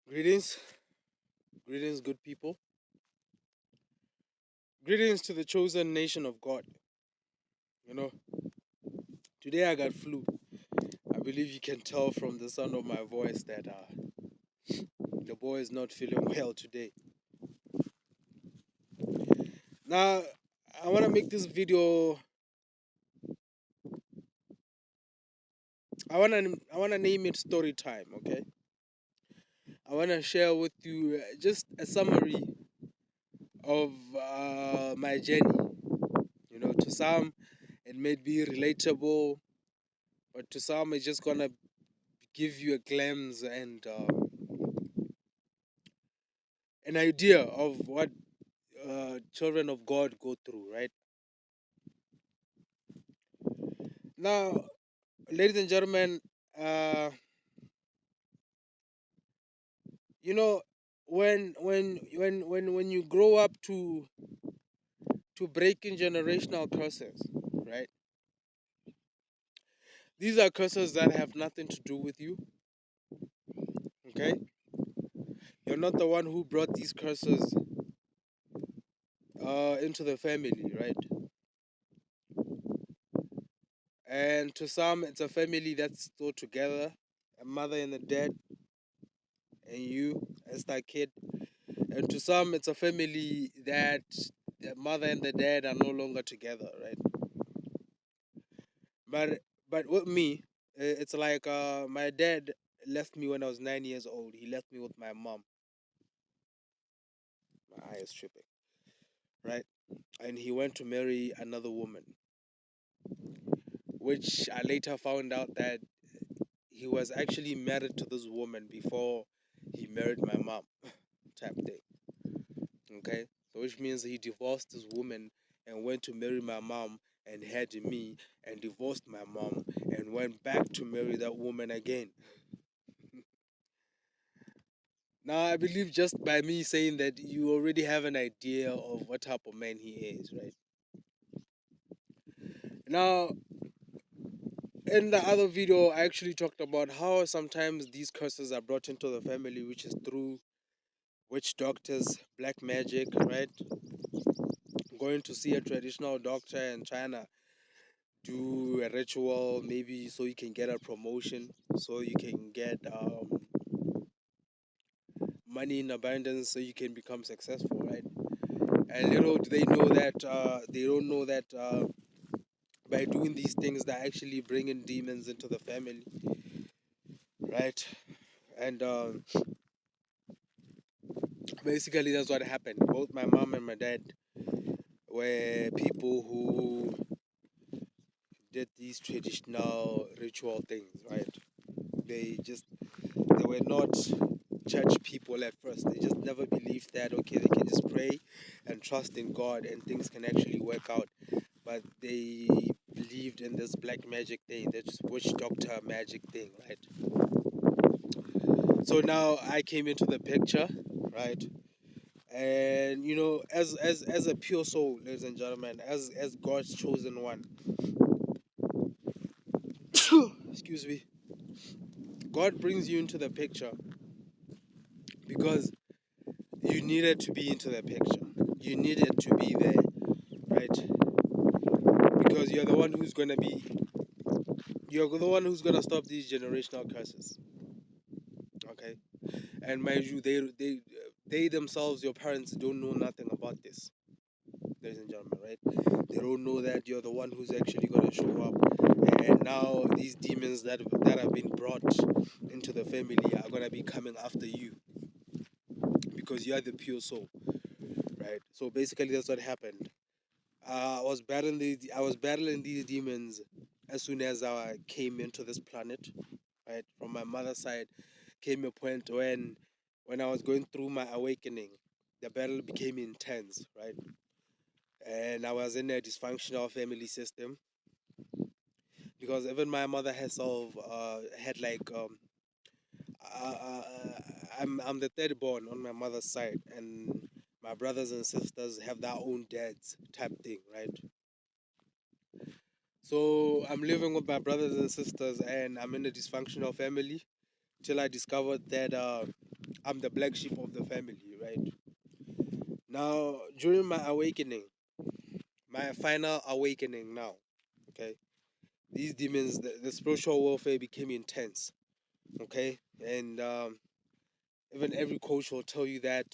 Greetings, greetings, good people. Greetings to the chosen nation of God. You know, today I got flu. I believe you can tell from the sound of my voice that the boy is not feeling well today. Now, I want to make this video. I want to name it story time. Okay. I want to share with you just a summary of my journey. To some it may be relatable, but to some it's just gonna give you a glimpse and an idea of what children of God go through, right? Now, ladies and gentlemen, uh, you know, when you grow up to breaking generational curses, right? These are curses that have nothing to do with you. Okay, you're not the one who brought these curses into the family, right? And to some, it's a family that's still together, a mother and a dad, and you as that kid. And to some, it's a family that the mother and the dad are no longer together, right? But with me, it's like my dad left me when I was 9 years old. He left me with my mom. My eye is tripping, right? And he went to marry another woman, which I later found out that he was actually married to this woman before he married my mom, type thing. Okay, so which means he divorced this woman and went to marry my mom and had me and divorced my mom and went back to marry that woman again. Now I believe just by me saying that you already have an idea of what type of man he is, right? Now, in the other video I actually talked about how sometimes these curses are brought into the family, which is through witch doctors, black magic, right? Going to see a traditional doctor and trying to do a ritual, maybe so you can get a promotion, so you can get money in abundance, so you can become successful, right? And little do they know that they don't know that by doing these things they're actually bringing demons into the family, right? And basically that's what happened. Both my mom and my dad were people who did these traditional ritual things, right? They were not church people at first. They just never believed that okay, they can just pray and trust in God and things can actually work out. But they believed in this black magic thing, this witch doctor magic thing, right? So now I came into the picture, right? And as a pure soul, ladies and gentlemen, as God's chosen one, excuse me, God brings you into the picture because you needed to be into the picture. You needed to be there, right? Because you're the one who's gonna stop these generational curses. Okay, and mind you, they themselves, your parents, don't know nothing about this, ladies and gentlemen, right? They don't know that you're the one who's actually gonna show up, and now these demons that have been brought into the family are gonna be coming after you because you are the pure soul, right? So basically, that's what happened. I was battling these demons as soon as I came into this planet, right? From my mother's side, came a point when I was going through my awakening, the battle became intense, right? And I was in a dysfunctional family system because even my mother herself had like uh, uh, I'm the third born on my mother's side, and my brothers and sisters have their own dads type thing, right? So I'm living with my brothers and sisters, and I'm in a dysfunctional family till I discovered that I'm the black sheep of the family, right? Now, during my awakening, my final awakening now, okay, these demons, the spiritual warfare became intense, okay, and even every coach will tell you that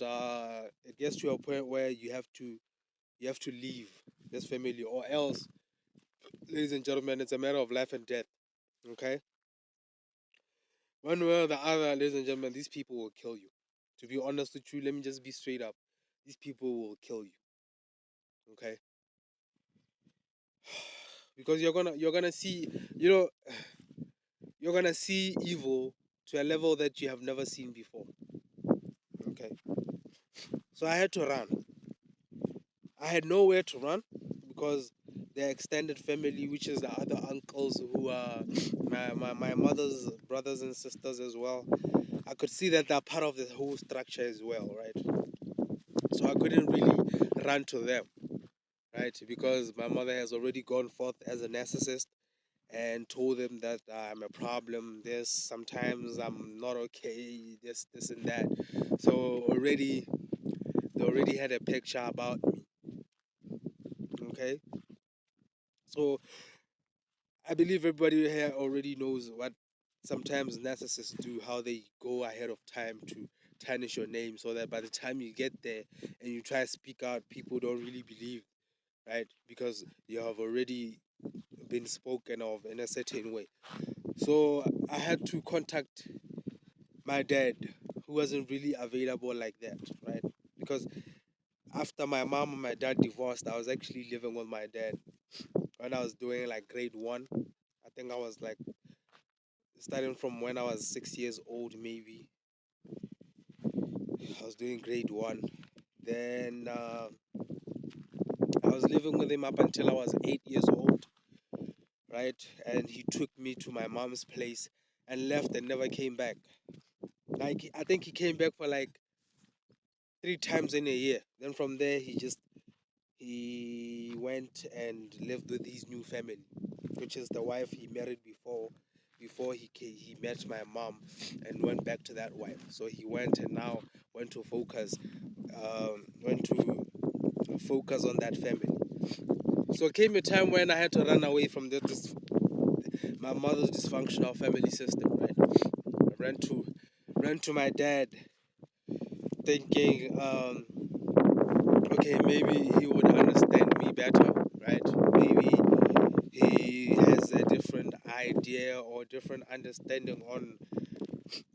it gets to a point where you have to leave this family, or else, ladies and gentlemen, it's a matter of life and death, okay. One way or the other, ladies and gentlemen, these people will kill you. To be honest with you, let me just be straight up. These people will kill you, okay? Because you're gonna see, you know, you're gonna see evil to a level that you have never seen before. Okay. So I had to run. I had nowhere to run because their extended family, which is the other uncles who are my mother's brothers and sisters as well, I could see that they're part of the whole structure as well, right? So I couldn't really run to them, right? Because my mother has already gone forth as a narcissist and told them that I'm a problem. This sometimes I'm not okay. This, and that. So they already had a picture about me. Okay, so I believe everybody here already knows what sometimes narcissists do. How they go ahead of time to tarnish your name, so that by the time you get there and you try to speak out, people don't really believe, right? Because you have already been spoken of in a certain way. So I had to contact my dad, who wasn't really available like that, right? Because after my mom and my dad divorced, I was actually living with my dad when I was doing like grade one. I think I was like starting from when I was 6 years old, maybe. I was doing grade one. Then I was living with him up until I was 8 years old, right? And he took me to my mom's place and left and never came back. Like, I think he came back for like 3 times in a year. Then from there, he went and lived with his new family, which is the wife he married before he met my mom, and went back to that wife. So he went and now went to focus on that family. So it came a time when I had to run away from my mother's dysfunctional family system. Right, I ran to my dad, thinking, okay, maybe he would understand me better, right? Maybe he has a different idea or different understanding on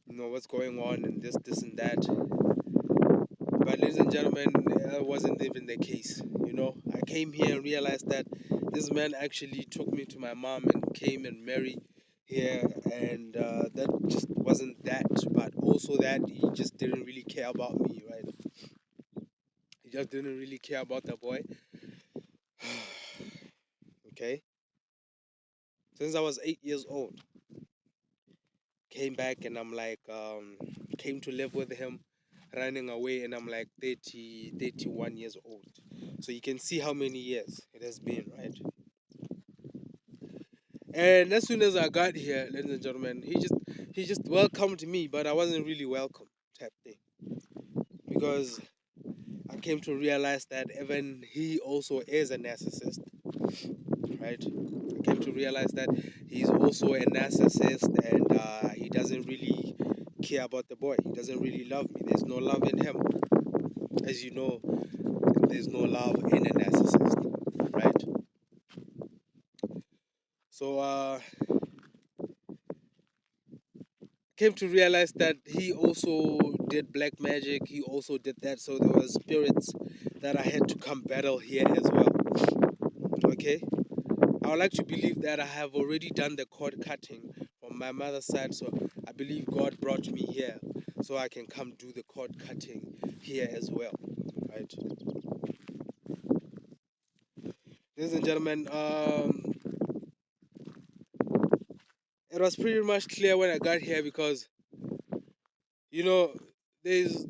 what's going on and this and that. But ladies and gentlemen, that wasn't even the case. I came here and realized that this man actually took me to my mom and came and married here, and that just wasn't that. But also that he just didn't really care about me, right? He just didn't really care about the boy. Okay, since I was 8 years old, came back and I'm like, came to live with him, running away, and I'm like 30, 31 years old. So you can see how many years it has been, right? And as soon as I got here, ladies and gentlemen, he just welcomed me, but I wasn't really welcome type thing, because I came to realize that even he also is a narcissist, right? I came to realize that he's also a narcissist, and he doesn't really care about the boy. He doesn't really love me. There's no love in him. As you know, there's no love in a narcissist, right? So came to realize that he also did black magic. He also did that. So there was spirits that I had to come battle here as well. Okay, I would like to believe that I have already done the cord cutting from my mother's side. So I believe God brought me here so I can come do the cord cutting here as well, right? Ladies and gentlemen, it was pretty much clear when I got here, because you know there's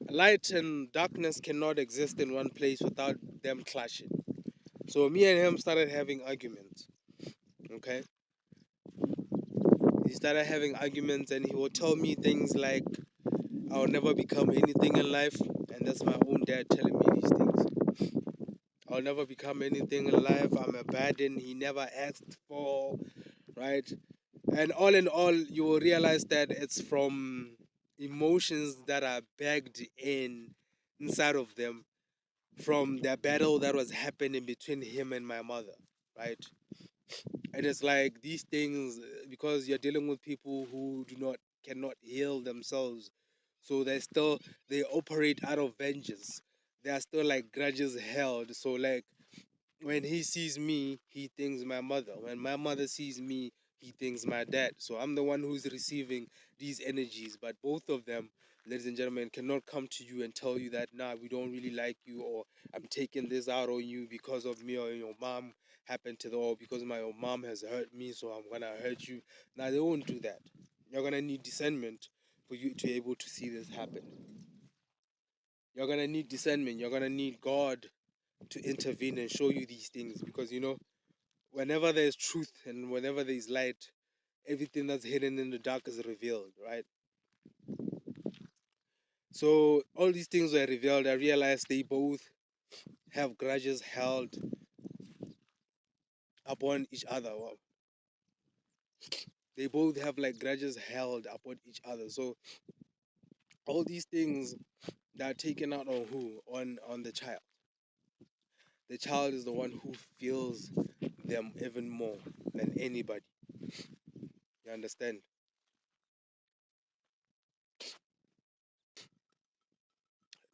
light and darkness cannot exist in one place without them clashing. So me and him started having arguments. Okay, He started having arguments, and he would tell me things like, I'll never become anything in life. And that's my own dad telling me these things. I'll never become anything in life. I'm a burden he never asked for, right? And all in all, you will realize that it's from emotions that are bagged inside of them from the battle that was happening between him and my mother, right? And it's like these things, because you're dealing with people who cannot heal themselves, so they operate out of vengeance. There are still like grudges held. So like when he sees me, he thinks my mother. When my mother sees me, he thinks my dad. So I'm the one who's receiving these energies. But both of them, ladies and gentlemen, cannot come to you and tell you that, nah, we don't really like you, or I'm taking this out on you because of me, or your mom happened to the, or because my your mom has hurt me, so I'm gonna hurt you. Now they won't do that. You're gonna need discernment for you to be able to see this happen. You're gonna need discernment. You're gonna need God to intervene and show you these things, because whenever there's truth and whenever there's light, everything that's hidden in the dark is revealed, right? So all these things were revealed. I realized they both have grudges held upon each other. Well, they both have like grudges held upon each other. So all these things that are taken out on who? On the child. The child is the one who feels them even more than anybody. You understand?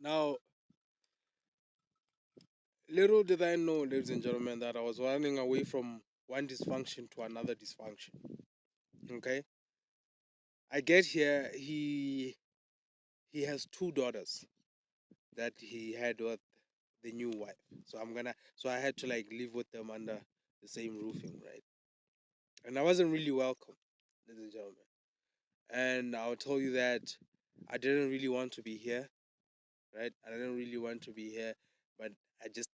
Now, little did I know, ladies and gentlemen, that I was running away from one dysfunction to another dysfunction. Okay, I get here. He has two daughters that he had with the new wife. So I had to like live with them under the same roofing, right? And I wasn't really welcome, ladies and gentlemen. And I'll tell you that I didn't really want to be here, right? I didn't really want to be here, but I just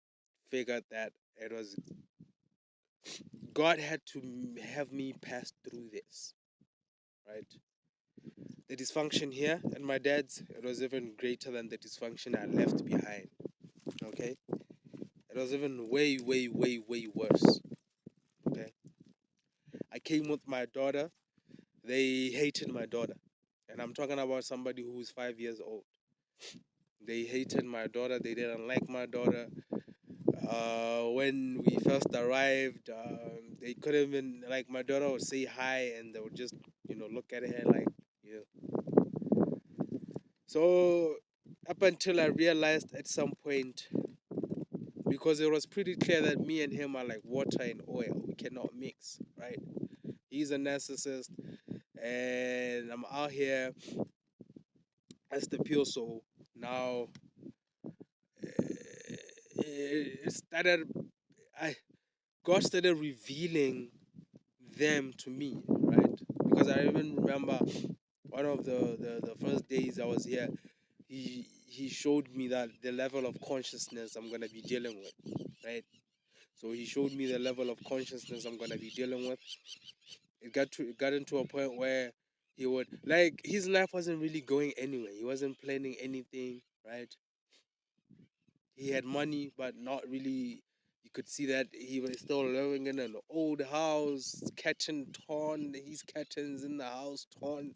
figured that it was God had to have me pass through this, right? The dysfunction here at my dad's, it was even greater than the dysfunction I left behind, okay? It was even way, way, way, way worse, okay? I came with my daughter. They hated my daughter. And I'm talking about somebody who's 5 years old. They hated my daughter. They didn't like my daughter. When we first arrived, they couldn't even, like, my daughter would say hi and they would just, look at her like, you know. So, up until I realized at some point, because it was pretty clear that me and him are like water and oil, we cannot mix, right? He's a narcissist, and I'm out here as the pure soul. Now, it started, I, God started revealing them to me, right? Because I even remember one of the first days I was here, he showed me that the level of consciousness I'm gonna be dealing with, right? So he showed me the level of consciousness I'm gonna be dealing with. It got into a point where he would, like, his life wasn't really going anywhere. He wasn't planning anything, right? He had money, but not really. You could see that he was still living in an old house, curtain torn. His curtains in the house torn.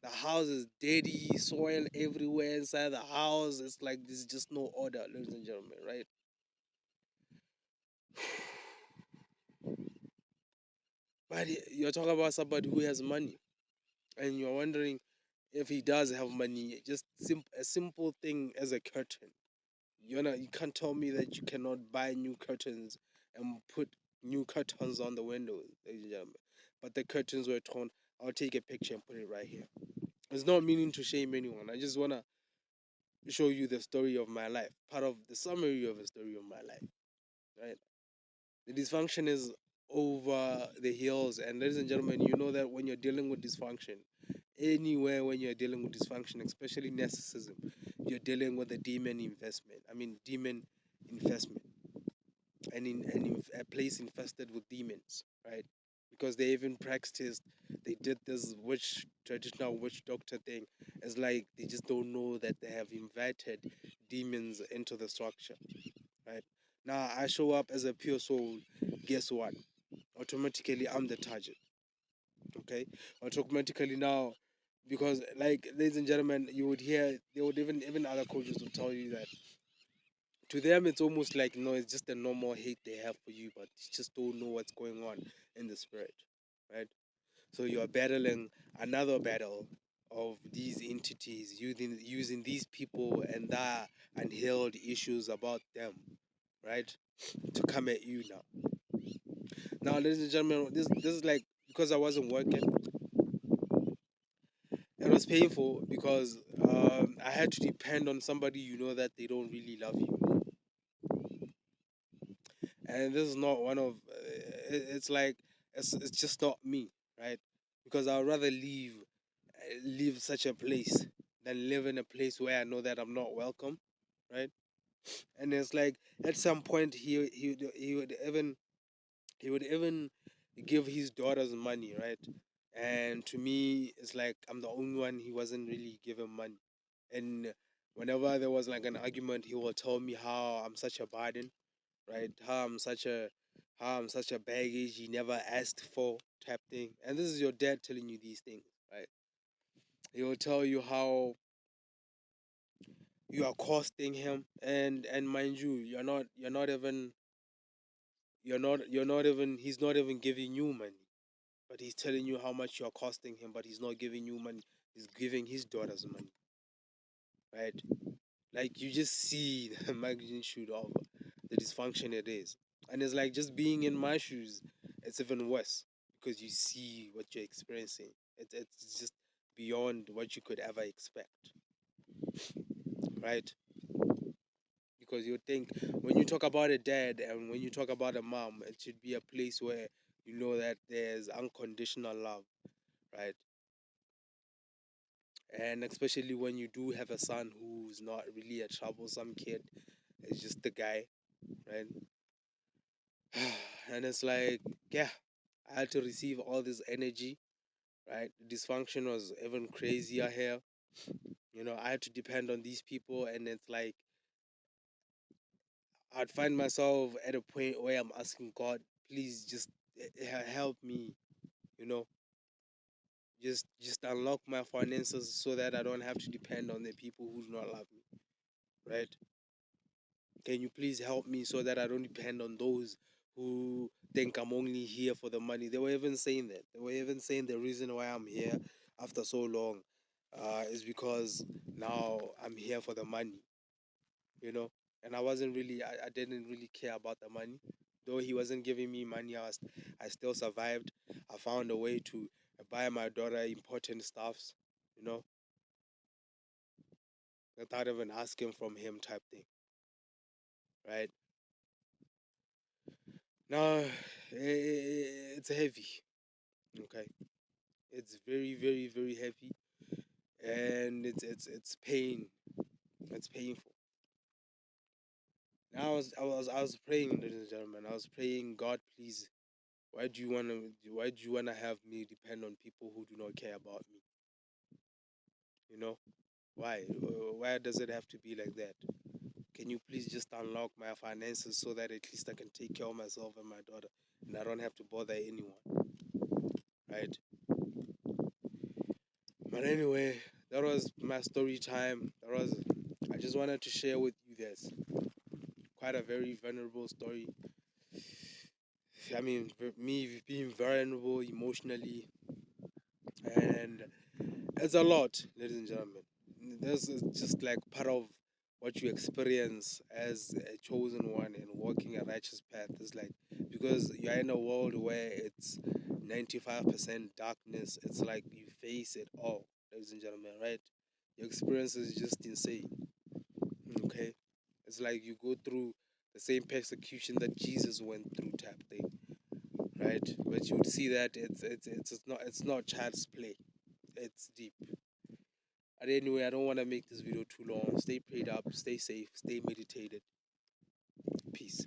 The house is dirty, soil everywhere inside the house. It's like there's just no order, ladies and gentlemen, right? But you're talking about somebody who has money, and you're wondering if he does have money. Just a simple thing as a curtain. You can't tell me that you cannot buy new curtains and put new curtains on the windows, ladies and gentlemen. But the curtains were torn. I'll take a picture and put it right here. It's not meaning to shame anyone. I just wanna show you the story of my life, part of the summary of the story of my life, right? The dysfunction is over the hills, and ladies and gentlemen, you know that when you're dealing with dysfunction, anywhere when you're dealing with dysfunction, especially narcissism, you're dealing with a demon investment. I mean, demon investment, and in a place infested with demons, right? because they even practiced, they did this witch traditional witch doctor thing. It's like they just don't know that they have invited demons into the structure, right? Now I show up as a pure soul. Guess what? Automatically I'm the target. Okay, automatically now, because like ladies and gentlemen, you would hear, they would even other coaches would tell you that to them it's almost like, it's just a normal hate they have for you, but you just don't know what's going on in the spirit, right? So you are battling another battle of these entities, using these people and their unhealed issues about them, right, to come at you now. Now, ladies and gentlemen, this is like, because I wasn't working, it was painful because I had to depend on somebody, that they don't really love you, and this is not one of. It's like, it's just not me, right? Because I'd rather leave such a place than live in a place where I know that I'm not welcome, right? And it's like, at some point he would even give his daughters money, right? And to me, it's like I'm the only one he wasn't really giving money. And whenever there was like an argument, he will tell me how I'm such a burden, right? How I'm such a baggage he never asked for, type thing. And this is your dad telling you these things, right? He will tell you how you are costing him, and mind you, you're not even he's not even giving you money, but he's telling you how much you're costing him, but he's not giving you money. He's giving his daughters money, right? Like, you just see the magnitude of the dysfunction it is. And it's like, just being in my shoes, it's even worse, because you see what you're experiencing. It's just beyond what you could ever expect, right? Because you think, when you talk about a dad and when you talk about a mom, it should be a place where you know that there's unconditional love, right? And especially when you do have a son who's not really a troublesome kid, it's just the guy, right? And it's like, yeah, I had to receive all this energy, right? Dysfunction was even crazier here. I had to depend on these people, and it's like, I'd find myself at a point where I'm asking God, please just help me, you know, just unlock my finances so that I don't have to depend on the people who do not love me, right? Can you please help me so that I don't depend on those who think I'm only here for the money? They were even saying that. They were even saying the reason why I'm here after so long is because now I'm here for the money, you know? And I didn't really care about the money. Though he wasn't giving me money, I still survived. I found a way to buy my daughter important stuffs, you know, without even asking from him, type thing, right? Now, it's heavy, okay? It's very, very, very heavy, and it's pain. It's painful. Now I was praying, ladies and gentlemen. I was praying, God, please, why do you wanna have me depend on people who do not care about me? You know why? Why does it have to be like that? Can you please just unlock my finances so that at least I can take care of myself and my daughter, and I don't have to bother anyone, right? But anyway, that was my story time. I just wanted to share with you this. Quite a very vulnerable story. I mean, me being vulnerable emotionally, and it's a lot, ladies and gentlemen. This is just like part of what you experience as a chosen one and walking a righteous path. Is like, because you're in a world where it's 95% darkness. It's like you face it all, ladies and gentlemen, right? Your experience is just insane. Okay, it's like you go through the same persecution that Jesus went through, type thing, right? But you would see that it's not child's play. It's deep. But anyway, I don't want to make this video too long. Stay prayed up, stay safe, stay meditated. Peace.